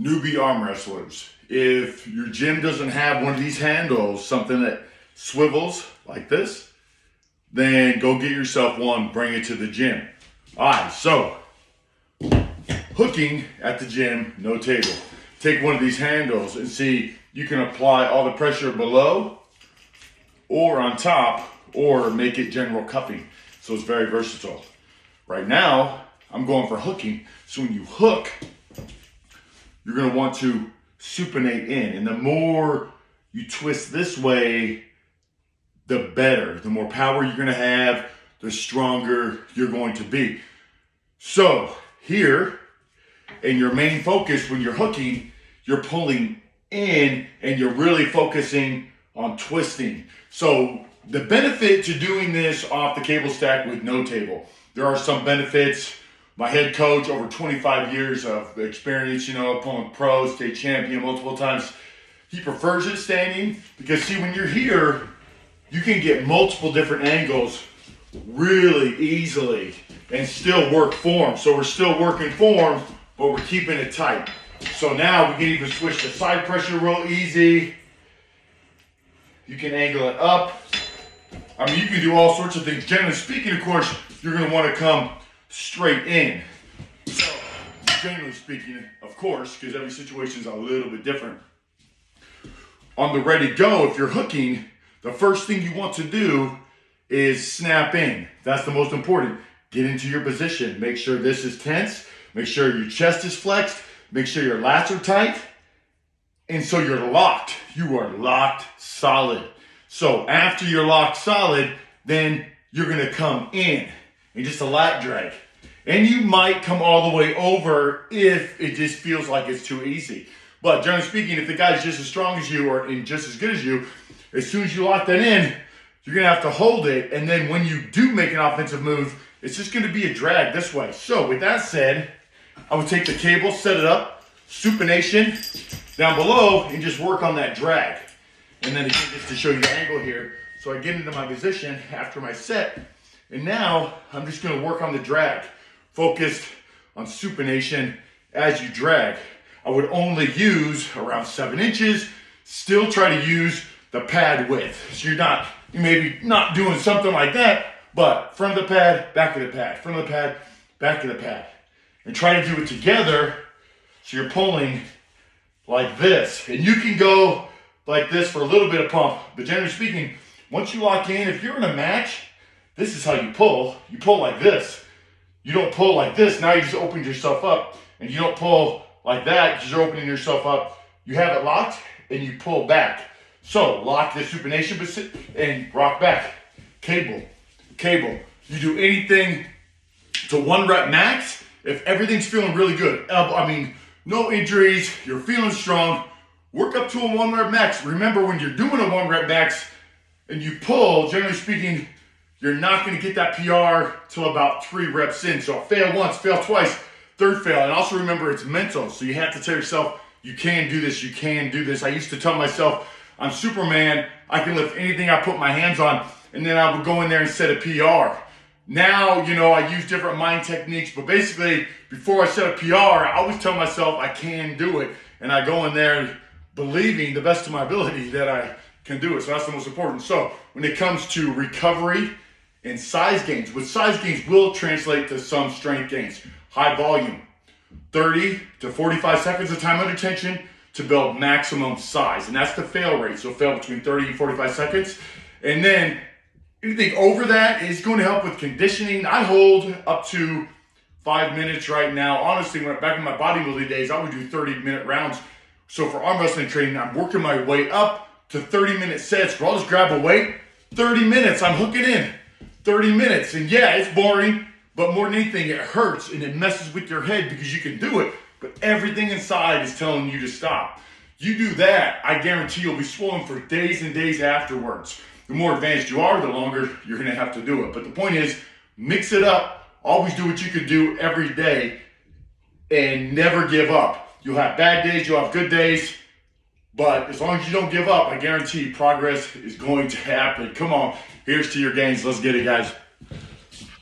newbie arm wrestlers. If your gym doesn't have one of these handles, something that swivels like this, then go get yourself one, bring it to the gym. All right, so hooking at the gym, no table. Take one of these handles and see, you can apply all the pressure below or on top, or make it general cupping. So it's very versatile. Right now, I'm going for hooking. So when you hook, you're gonna want to supinate in. And the more you twist this way, the better. The more power you're gonna have, the stronger you're going to be. So here, and your main focus when you're hooking, you're pulling in and you're really focusing on twisting. So the benefit to doing this off the cable stack with no table, there are some benefits. My head coach, over 25 years of experience, pulling pros, state champion multiple times, he prefers it standing because see, when you're here, you can get multiple different angles really easily and still work form. So we're still working form, but we're keeping it tight. So now we can even switch to side pressure real easy. You can angle it up. I mean, you can do all sorts of things. Generally speaking, of course, you're gonna wanna come straight in. So, generally speaking, of course, because every situation is a little bit different. On the ready go, if you're hooking, the first thing you want to do is snap in. That's the most important. Get into your position. Make sure this is tense. Make sure your chest is flexed. Make sure your lats are tight. And so you're locked. You are locked solid. So after you're locked solid, then you're gonna come in and just a lat drag. And you might come all the way over if it just feels like it's too easy. But generally speaking, if the guy's just as strong as you or just as good as you, as soon as you lock that in, you're gonna have to hold it. And then when you do make an offensive move, it's just gonna be a drag this way. So with that said, I would take the cable, set it up, supination down below, and just work on that drag. And then again, just to show you the angle here. So I get into my position after my set, and now I'm just gonna work on the drag, focused on supination as you drag. I would only use around 7 inches, still try to use the pad width. So you may be not doing something like that, but front of the pad, back of the pad, front of the pad, back of the pad. And try to do it together so you're pulling like this. And you can go like this for a little bit of pump, but generally speaking, once you lock in, if you're in a match, this is how you pull. You pull like this. You don't pull like this. Now you just opened yourself up, and you don't pull like that because you're opening yourself up. You have it locked and you pull back. So lock the supination and rock back. Cable. You do anything to 1 rep max if everything's feeling really good. No injuries, you're feeling strong. Work up to a 1 rep max. Remember, when you're doing a 1 rep max and you pull, generally speaking, you're not gonna get that PR till about 3 reps in. So fail once, fail twice, third fail. And also remember, it's mental. So you have to tell yourself, you can do this, you can do this. I used to tell myself, I'm Superman, I can lift anything I put my hands on, and then I would go in there and set a PR. Now, I use different mind techniques, but basically, before I set a PR, I always tell myself I can do it. And I go in there believing the best of my ability that I can do it. So that's the most important. So when it comes to recovery and size gains, with size gains will translate to some strength gains. High volume, 30 to 45 seconds of time under tension to build maximum size. And that's the fail rate. So fail between 30 and 45 seconds. And then anything over that is going to help with conditioning. I hold up to 5 minutes right now. Honestly, back in my bodybuilding days, I would do 30-minute rounds. So for arm wrestling training, I'm working my way up to 30-minute sets where I'll just grab a weight. 30 minutes, I'm hooking in. 30 minutes. And yeah, it's boring, but more than anything, it hurts and it messes with your head because you can do it, but everything inside is telling you to stop. You do that, I guarantee you'll be swollen for days and days afterwards. The more advanced you are, the longer you're gonna have to do it. But the point is, mix it up. Always do what you can do every day and never give up. You'll have bad days, you'll have good days, but as long as you don't give up, I guarantee progress is going to happen. Come on, here's to your gains. Let's get it, guys.